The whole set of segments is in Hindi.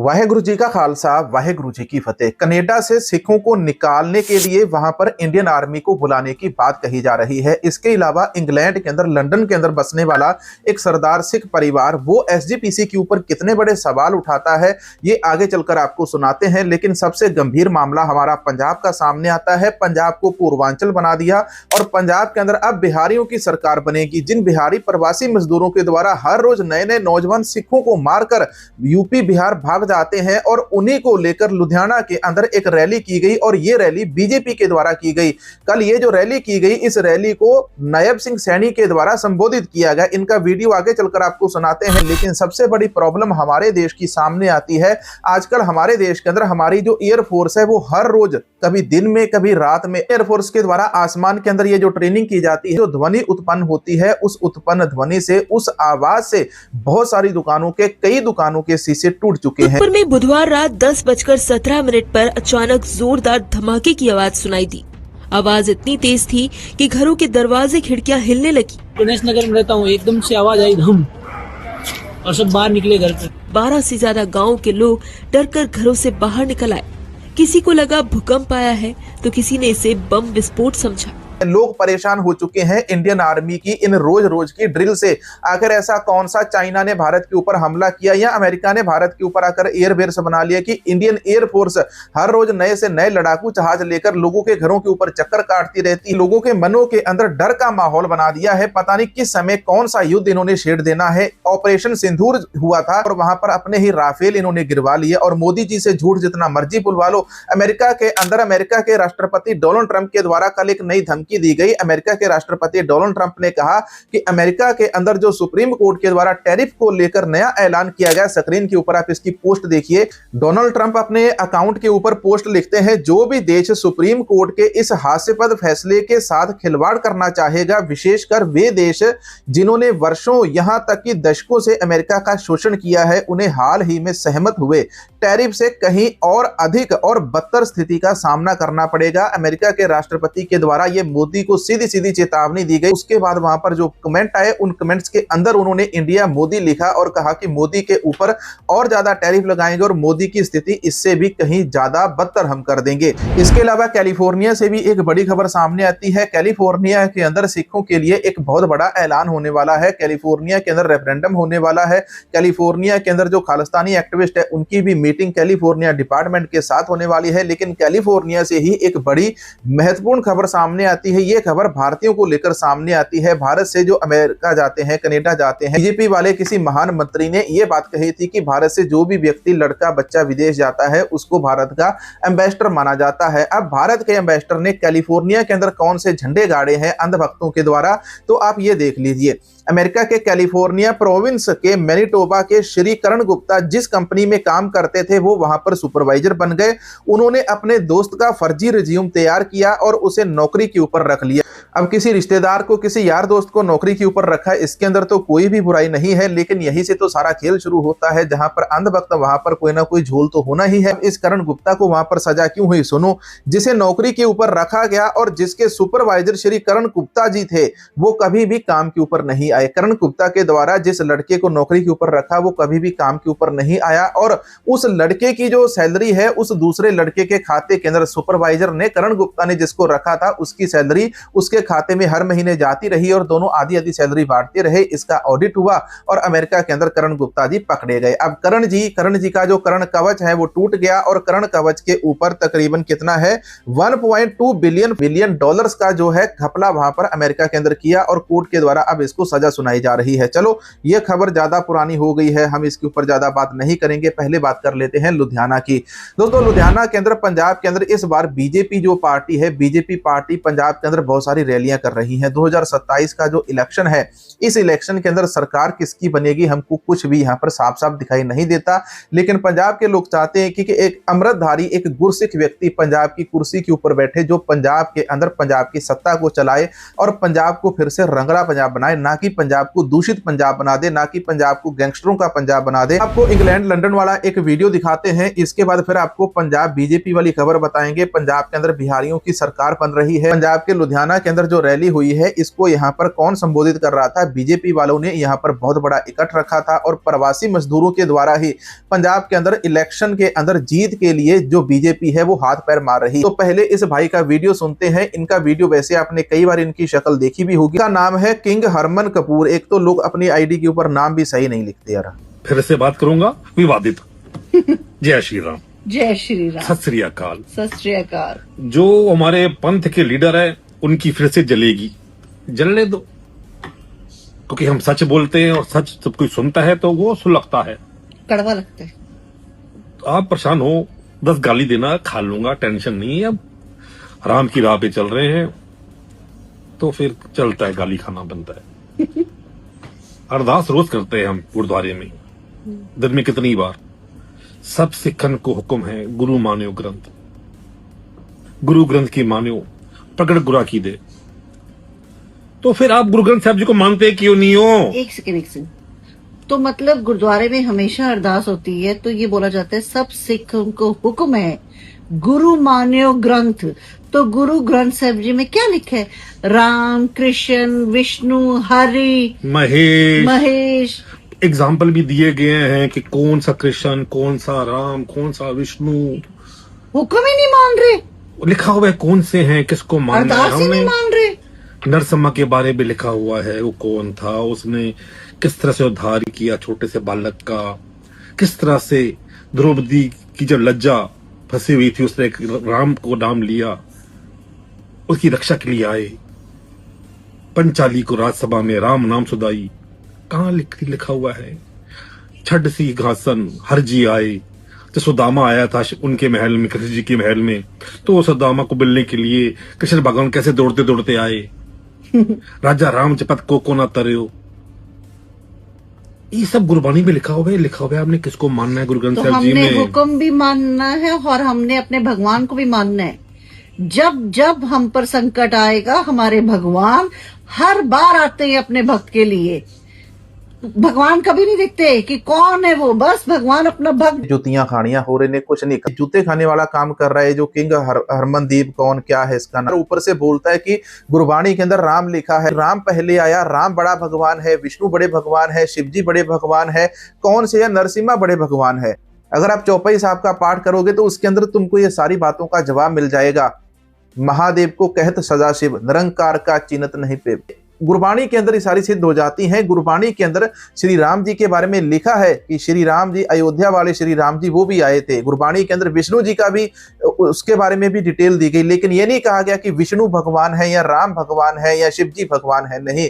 वाहेगुरु जी का खालसा, वाहेगुरु जी की फतेह। कनाडा से सिखों को निकालने के लिए वहां पर इंडियन आर्मी को बुलाने की बात कही जा रही है। इसके अलावा इंग्लैंड के अंदर, लंदन के अंदर बसने वाला एक सरदार सिख परिवार वो एसजीपीसी के ऊपर कितने बड़े सवाल उठाता है, ये आगे चलकर आपको सुनाते हैं। लेकिन सबसे गंभीर मामला हमारा पंजाब का सामने आता है। पंजाब को पूर्वांचल बना दिया और पंजाब के अंदर अब बिहारियों की सरकार बनेगी, जिन बिहारी प्रवासी मजदूरों के द्वारा हर रोज नए नए नौजवान सिखों को मारकर यूपी बिहार भाग जाते हैं। और उन्हीं को लेकर लुधियाना के अंदर एक रैली की गई और ये रैली बीजेपी के द्वारा की गई। कल ये जो रैली की गई, इस रैली को नायब सिंह सैनी के द्वारा संबोधित किया गया। इनका वीडियो आगे चलकर आपको सुनाते हैं। लेकिन सबसे बड़ी प्रॉब्लम हमारे देश की सामने आती है। आजकल हमारे देश के अंदर हमारी जो एयरफोर्स है वो हर रोज, कभी दिन में कभी रात में, एयरफोर्स के द्वारा आसमान के अंदर ये जो ट्रेनिंग की जाती है, जो ध्वनि उत्पन्न होती है, उस उत्पन्न ध्वनि से, उस आवाज से बहुत सारी दुकानों के, कई दुकानों के शीशे टूट चुके हैं। में बुधवार रात 10:17 पर अचानक जोरदार धमाके की आवाज सुनाई दी। आवाज इतनी तेज थी कि घरों के दरवाजे खिड़कियां हिलने लगी। गणेश नगर में रहता हूँ, एकदम से आवाज आई धम और सब बाहर निकले घर से। 12 से ज्यादा गाँव के लोग डरकर घरों से बाहर निकल आए। किसी को लगा भूकंप आया है तो किसी ने इसे बम विस्फोट समझा। लोग परेशान हो चुके हैं इंडियन आर्मी की इन रोज रोज की ड्रिल से। आखिर ऐसा कौन सा चाइना ने भारत के ऊपर हमला किया या अमेरिका ने भारत के ऊपर आकर एयरबेस बना लिया कि इंडियन एयरफोर्स हर रोज नए से नए लड़ाकू जहाज लेकर लोगों के घरों के ऊपर चक्कर काटती रहती है। लोगों के मनों के अंदर डर का माहौल बना दिया है। पता नहीं किस समय कौन सा युद्ध इन्होंने छेड़ देना है। ऑपरेशन सिंदूर हुआ था और वहां पर अपने ही राफेल इन्होंने गिरवा लिए। और मोदी जी से झूठ जितना मर्जी बुलवा लो। अमेरिका के अंदर अमेरिका के राष्ट्रपति डोनाल्ड ट्रंप के द्वारा कल एक नई धमकी दी गई। अमेरिका के राष्ट्रपति डोनाल्ड ट्रंप ने कहा कि अमेरिका के अंदर जो सुप्रीम कोर्ट के द्वारा टैरिफ को लेकर नया ऐलान किया गया, स्क्रीन के ऊपर आप इसकी पोस्ट देखिए। डोनाल्ड ट्रंप अपने अकाउंट के ऊपर पोस्ट लिखते हैं, जो भी देश सुप्रीम कोर्ट के इस हास्यास्पद फैसले के साथ खिलवाड़ करना चाहेगा, विशेषकर वे देश जिन्होंने वर्षों यहां तक कि दशकों से अमेरिका का शोषण किया है, उन्हें हाल ही में सहमत हुए टैरिफ से कहीं और अधिक और बदतर स्थिति का सामना करना पड़ेगा। अमेरिका के राष्ट्रपति के द्वारा यह मोदी को सीधी सीधी चेतावनी दी गई। उसके बाद वहां पर जो कमेंट आए, उन कमेंट्स के अंदर उन्होंने इंडिया मोदी लिखा और कहा कि मोदी के ऊपर और ज्यादा टैरिफ लगाएंगे और मोदी की स्थिति इससे भी कहीं ज्यादा बदतर हम कर देंगे। इसके अलावा कैलिफोर्निया से भी एक बड़ी खबर सामने आती है। कैलिफोर्निया के अंदर सिखों के लिए एक बहुत बड़ा ऐलान होने वाला है। कैलिफोर्निया के अंदर रेफरेंडम होने वाला है। कैलिफोर्निया के अंदर जो खालिस्तानी एक्टिविस्ट है, उनकी भी मीटिंग कैलिफोर्निया डिपार्टमेंट के साथ होने वाली है। लेकिन कैलिफोर्निया से ही एक बड़ी महत्वपूर्ण खबर सामने आती है। यह खबर भारतीयों को लेकर सामने आती है। भारत से जो अमेरिका जाते हैं, कनाडा जाते हैं, बीजेपी वाले किसी महान मंत्री ने यह बात कही थी कि भारत से जो भी व्यक्ति, लड़का, बच्चा विदेश जाता है, उसको भारत का एम्बेसडर माना जाता है। अब भारत के एम्बेसडर ने कैलिफोर्निया के अंदर कौन से झंडे गाड़े हैं अंधभक्तों के द्वारा, तो आप ये देख लीजिए। अमेरिका के कैलिफोर्निया प्रोविंस के मैनिटोबा के श्री करण गुप्ता जिस कंपनी में काम करते थे, वो वहां पर सुपरवाइजर बन गए। उन्होंने अपने दोस्त का फर्जी रिज्यूम तैयार किया और उसे नौकरी के ऊपर रख लिया। अब किसी रिश्तेदार को, किसी यार दोस्त को नौकरी के ऊपर रखा है, इसके अंदर तो कोई भी बुराई नहीं है। लेकिन यहीं से तो सारा खेल शुरू होता है। जहां पर अंधभक्त, वहां पर कोई ना कोई झोल तो होना ही है। इस करण गुप्ता को वहां पर सजा क्यों हुई सुनो। जिसे नौकरी के ऊपर रखा गया और जिसके सुपरवाइजर श्री करण गुप्ता जी थे, वो कभी भी काम के ऊपर नहीं आए। करण गुप्ता के द्वारा जिस लड़के को नौकरी के ऊपर रखा, वो कभी भी काम के ऊपर नहीं आया। और उस लड़के की जो सैलरी है, उस दूसरे लड़के के खाते के अंदर सुपरवाइजर ने, करण गुप्ता ने जिसको रखा था, उसकी सैलरी उसके खाते में हर महीने जाती रही और दोनों आधी आधी सैलरी बांटते रहे। इसका ऑडिट हुआ और अमेरिका के अंदर करण गुप्ता जी पकड़े गए। अब करण जी का जो करण कवच है वो टूट गया और करण कवच के ऊपर तकरीबन कितना है, 1.2 बिलियन डॉलर्स का जो है घपला वहां पर अमेरिका के अंदर किया और कोर्ट के द्वारा अब इसको सजा सुनाई जा रही है। चलो, यह खबर ज्यादा पुरानी हो गई है, हम इसके ऊपर ज्यादा बात नहीं करेंगे। पहले बात कर लेते हैं लुधियाना की। दोस्तों, लुधियाना के अंदर, पंजाब के अंदर इस बार बीजेपी जो पार्टी है, बीजेपी पार्टी पंजाब के अंदर बहुत सारी रैलियां कर रही हैं। 2027 का जो इलेक्शन है, इस इलेक्शन के अंदर सरकार किसकी बनेगी हमको कुछ भी यहां पर साफ साफ दिखाई नहीं देता। लेकिन पंजाब के लोग चाहते हैं कि एक अमृतधारी, एक गुरसिख व्यक्ति पंजाब की कुर्सी के ऊपर बैठे, जो पंजाब के अंदर पंजाब की सत्ता को चलाए और पंजाब को फिर से रंगला पंजाब बनाए, ना कि पंजाब को दूषित पंजाब बना दे, ना कि पंजाब को गैंगस्टरों का पंजाब बना दे। आपको इंग्लैंड लंदन वाला एक वीडियो दिखाते हैं, इसके बाद फिर आपको पंजाब बीजेपी वाली खबर बताएंगे। पंजाब के अंदर बिहारियों की सरकार बन रही है। पंजाब के लुधियाना के अंदर जो रैली हुई है, इसको यहाँ पर कौन संबोधित कर रहा था? बीजेपी वालों ने यहाँ पर बहुत बड़ा इकट्ठ रखा था और प्रवासी मजदूरों के द्वारा ही पंजाब के अंदर इलेक्शन के अंदर जीत के लिए जो बीजेपी है वो हाथ पैर मार रही। तो पहले इस भाई का वीडियो सुनते हैं। इनका वीडियो वैसे आपने कई बार इनकी शक्ल देखी भी होगी। इसका नाम है किंग हरमन कपूर। एक तो लोग अपनी आईडी के ऊपर नाम भी सही नहीं लिखते यार। फिर से बात करूंगा विवादित। जय श्री राम। जय श्री राम। सत श्री अकाल। सत श्री अकाल। जो हमारे पंथ के लीडर है उनकी फिर से जलेगी, जलने दो, क्योंकि हम सच बोलते हैं और सच सब कोई सुनता है तो वो सुलगता है, कड़वा लगता है। तो आप परेशान हो, 10 गाली देना खा लूंगा, टेंशन नहीं है। अब राम की राह पे चल रहे हैं तो फिर चलता है, गाली खाना बनता है। अरदास रोज करते हैं हम गुरुद्वारे में, दिन में कितनी बार। सब सिखन को हुक्म है, गुरु मान्यो ग्रंथ, गुरु ग्रंथ की मान्यो, प्रकट गुरा की दे। तो फिर आप गुरु ग्रंथ साहब जी को मानते क्यों नहीं हो? एक सेकंड। तो मतलब गुरुद्वारे में हमेशा अरदास होती है, तो ये बोला जाता है सब सिखों को हुक्म है, गुरु मान्यो ग्रंथ। तो गुरु ग्रंथ साहब जी में क्या लिखा है? राम, कृष्ण, विष्णु, हरि, महेश। एग्जाम्पल भी दिए गए हैं कि कौन सा कृष्ण, कौन सा राम, कौन सा विष्णु। हुक्म ही नहीं मान रहे। लिखा हुआ है कौन से हैं, किसको मानना है। अरदास ही नहीं मान रहे। नरसम्मा के बारे में लिखा हुआ है, वो कौन था, उसने किस तरह से उद्धार किया छोटे से बालक का, किस तरह से द्रौपदी की जब लज्जा फंसी हुई थी उसने राम को नाम लिया, उसकी रक्षा के लिए आए। पंचाली को राजसभा में राम नाम सुधाई, कहाँ लिखा हुआ है? छठ सी घासन हर जी आए। तो सुदामा आया था उनके महल में, कृष्ण जी के महल में, तो सुदामा को मिलने के लिए कृष्ण भगवान कैसे दौड़ते दौड़ते आए। राजा राम जपत को ना तरियो। ये सब गुरबानी में लिखा हुआ है। आपने किसको मानना है? गुरु ग्रंथ साहब जी में हमने हुक्म भी मानना है और हमने अपने भगवान को भी मानना है। जब जब हम पर संकट आएगा, हमारे भगवान हर बार आते हैं अपने भक्त के लिए। भगवान कभी नहीं देखते कि कौन है वो, बस भगवान अपना भक्त। जूतियां खानियां हो रहे ने, कुछ नहीं, जूते खाने वाला काम कर रहा है जो किंग हरमनदीप। कौन, क्या है इसका नाम? ऊपर से बोलता है कि गुरबाणी के अंदर राम लिखा है, राम पहले आया, राम बड़ा भगवान है, विष्णु बड़े भगवान है, शिव जी बड़े भगवान है, कौन से है? नरसिम्हा बड़े भगवान है। अगर आप चौपाई साहब का पाठ करोगे तो उसके अंदर तुमको ये सारी बातों का जवाब मिल जाएगा। महादेव को कहत सदाशिव, निरंकार का चिन्हत नहीं पे। गुरबाणी के अंदर ये सारी सिद्ध हो जाती हैं। गुरबाणी के अंदर श्री राम जी के बारे में लिखा है कि श्री राम जी, अयोध्या वाले श्री राम जी वो भी आए थे। गुरबाणी के अंदर विष्णु जी का भी, उसके बारे में भी डिटेल दी गई, लेकिन ये नहीं कहा गया कि विष्णु भगवान है या राम भगवान है या शिव जी भगवान है। नहीं,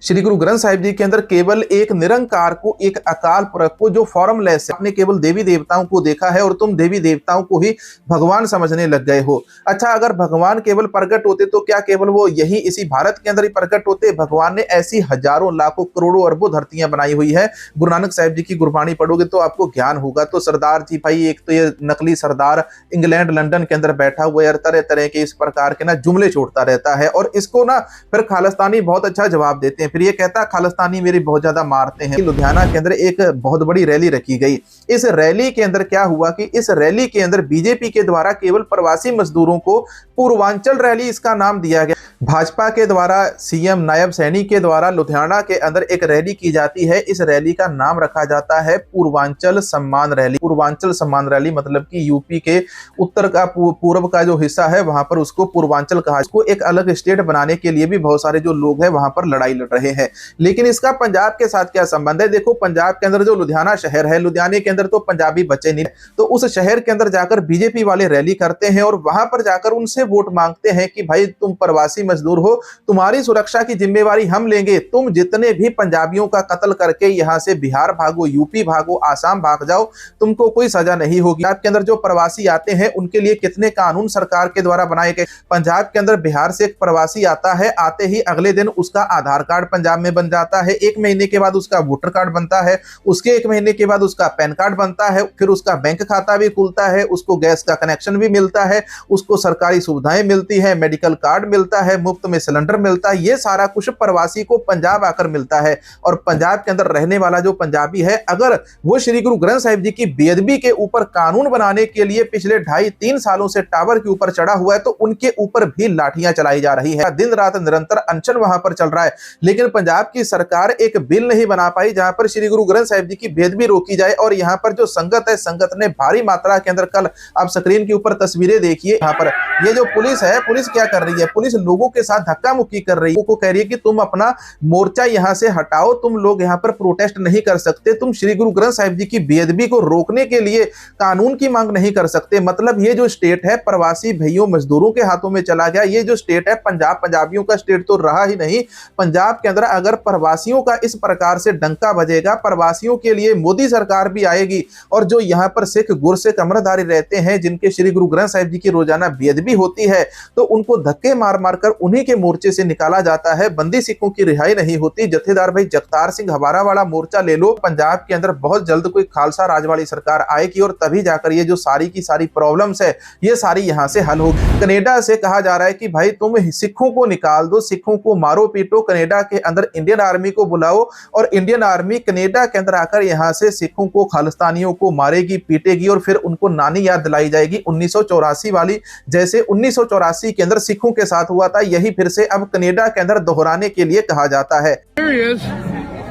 श्री गुरु ग्रंथ साहिब जी के अंदर केवल एक निरंकार को, एक अकाल पुरख को जो फॉर्मलेस है। आपने केवल देवी देवताओं को देखा है और तुम देवी देवताओं को ही भगवान समझने लग गए हो। अच्छा, अगर भगवान केवल प्रकट होते तो क्या केवल वो यही इसी भारत के अंदर ही प्रकट होते? भगवान ने ऐसी हजारों, लाखों, करोड़ों, अरबों धरतियां बनाई हुई है। गुरु नानक साहिब जी की गुरबाणी पढ़ोगे तो आपको ज्ञान होगा। तो सरदार जी भाई, एक तो ये नकली सरदार इंग्लैंड लंदन के अंदर बैठा हुआ है, तरह तरह के इस प्रकार के ना जुमले छोड़ता रहता है और इसको ना फिर खालिस्तानी बहुत अच्छा जवाब देते हैं। फिर ये कहता है खालिस्तानी मेरी बहुत ज्यादा मारते हैं। लुधियाना के अंदर एक बहुत बड़ी रैली रखी गई। इस रैली के अंदर क्या हुआ कि इस रैली के अंदर बीजेपी के द्वारा केवल प्रवासी मजदूरों को पूर्वांचल रैली इसका नाम दिया गया। भाजपा के द्वारा, सीएम नायब सैनी के द्वारा लुधियाना के अंदर एक रैली की जाती है। इस रैली का नाम रखा जाता है पूर्वांचल सम्मान रैली। पूर्वांचल सम्मान रैली मतलब कि यूपी के उत्तर का, पूर्व का जो हिस्सा है वहां पर उसको पूर्वांचल कहा। इसको एक अलग स्टेट बनाने के लिए भी बहुत सारे जो लोग हैं वहां पर लड़ाई लड़ रहे हैं। लेकिन इसका पंजाब के साथ क्या संबंध है? देखो, पंजाब के अंदर जो लुधियाना शहर है, लुधियाने के अंदर तो पंजाबी बचे नहीं, तो उस शहर के अंदर जाकर बीजेपी वाले रैली करते हैं और वहां पर जाकर उनसे वोट मांगते हैं कि भाई तुम प्रवासी मजदूर हो, तुम्हारी सुरक्षा की जिम्मेवारी हम लेंगे। तुम जितने भी पंजाबियों का कत्ल करके यहां से बिहार भागो, यूपी भागो, आसाम भाग जाओ, तुमको कोई सजा नहीं होगी। पंजाब के अंदर जो प्रवासी आते हैं उनके लिए कितने कानून सरकार के द्वारा बनाए गए। पंजाब के अंदर बिहार से एक प्रवासी आता है, आते ही अगले दिन उसका आधार कार्ड पंजाब में बन जाता है, 1 महीने के बाद उसका वोटर कार्ड बनता है, उसके 1 महीने के बाद उसका पैन कार्ड बनता है, फिर उसका बैंक खाता भी खुलता है, उसको गैस का कनेक्शन भी मिलता है, उसको सरकारी सुविधाएं मिलती है, मेडिकल कार्ड मिलता है, मुफ्त में सिलेंडर मिलता है। ये सारा उस प्रवासी को पंजाब आकर मिलता है और पंजाब के अंदर रहने वाला जो पंजाबी है, अगर वो श्री गुरु ग्रंथ साहिब जी की बेअदबी के ऊपर कानून बनाने के लिए पिछले 2.5-3 सालों से टावर के ऊपर चढ़ा हुआ है तो उनके ऊपर भी लाठियां चलाई जा रही है। दिन रात निरंतर अनशन वहां पर चल रहा है, लेकिन पंजाब की सरकार एक बिल नहीं बना पाई जहां पर श्री गुरु ग्रंथ साहिब जी की बेअदबी रोकी जाए। और यहां पर जो संगत है, संगत ने भारी मात्रा के अंदर, कल आप स्क्रीन के ऊपर तस्वीरें देखिए, यहां पर ये जो पुलिस है, पुलिस क्या कर रही है, पुलिस लोगों के साथ धक्का मुक्की कर रही है, को कह रही है कि तुम अपना मोर्चा यहां से हटाओ, तुम लोग यहां पर प्रोटेस्ट नहीं कर सकते, तुम श्री गुरु ग्रंथ साहिब जी की बेअदबी को रोकने के लिए कानून की मांग नहीं कर सकते। मतलब ये जो स्टेट है प्रवासी भाइयों मजदूरों के हाथों में चला गया। ये जो स्टेट है पंजाब, पंजाबियों का स्टेट तो रहा ही नहीं, पंजाब के अंदर अगर प्रवासियों का इस प्रकार से डंका बजेगा, प्रवासियों के लिए मोदी सरकार भी आएगी और जो यहां पर सिख गुरसिख अमरधारी रहते हैं, जिनके श्री गुरु ग्रंथ साहिब जी की रोजाना बेअदबी होती है, तो उनको धक्के मार मार कर उन्हीं के मोर्चे से निकाला जाता है। बंदी सिखों की रिहाई नहीं होती। जत्थेदार भाई जगतार सिंह हवारा वाला मोर्चा ले लो, पंजाब के अंदर बहुत जल्द कोई खालसा राज वाली सरकार आएगी और तभी जाकर ये जो सारी की सारी प्रॉब्लम्स है ये सारी यहां से हल होगी। कनाडा से कहा जा रहा है कि भाई तुम सिखों को निकाल दो, सिखों को मारो पीटो, कनाडा के अंदर इंडियन आर्मी को बुलाओ और इंडियन आर्मी कनाडा के अंदर आकर यहां से सिखों को, खालिस्तानियों को मारेगी पीटेगी और फिर उनको नानी याद दिलाई जाएगी 1984 वाली, जैसे 1984 के अंदर सिखों के साथ हुआ था, यही फिर से अब कनाडा के अंदर दोहराने के लिए कहा जाता है। There he is.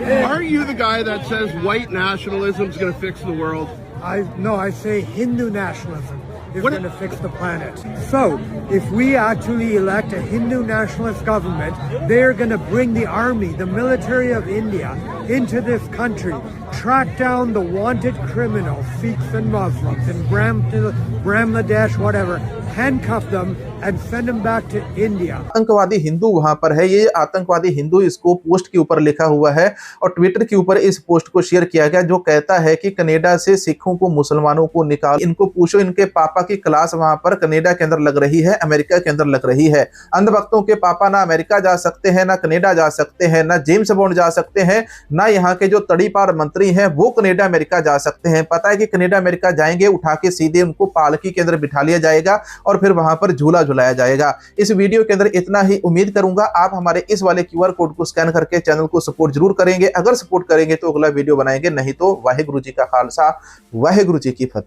Aren't you the guy that says white nationalism is going to fix the world? No, I say Hindu nationalism is What- going to fix the planet. So, if we actually elect a Hindu nationalist government, they're going to bring the army, the military of India, into this country, track down the wanted criminals, Sikhs and Muslims, in Bangladesh, whatever, handcuff them and send them back to India. आतंकवादी हिंदू वहां पर है, ये आतंकवादी हिंदू इसको पोस्ट के ऊपर लिखा हुआ है और ट्विटर के ऊपर इस पोस्ट को शेयर किया गया, जो कहता है कि कनाडा से सिखों को, मुसलमानों को निकाल, इनको पूछो इनके पापा की क्लास वहां पर कनाडा के अंदर लग रही है, अमेरिका के अंदर लग रही है। अंधभक्तों के पापा ना अमेरिका जा सकते हैं, ना कनाडा जा सकते हैं, ना जेम्स बॉन्ड जा सकते हैं, ना यहाँ के जो तड़ीपार मंत्री हैं वो कनाडा अमेरिका जा सकते हैं। पता है कि कनाडा अमेरिका जाएंगे, उठा के सीधे उनको पालकी के अंदर बिठा लिया जाएगा और फिर वहां पर झूला झुलाया जाएगा। इस वीडियो के अंदर इतना ही। उम्मीद करूंगा आप हमारे इस वाले QR कोड को स्कैन करके चैनल को सपोर्ट जरूर करेंगे। अगर सपोर्ट करेंगे तो अगला वीडियो बनाएंगे, नहीं तो वाहेगुरु जी का खालसा, वाहेगुरु जी की फतेह।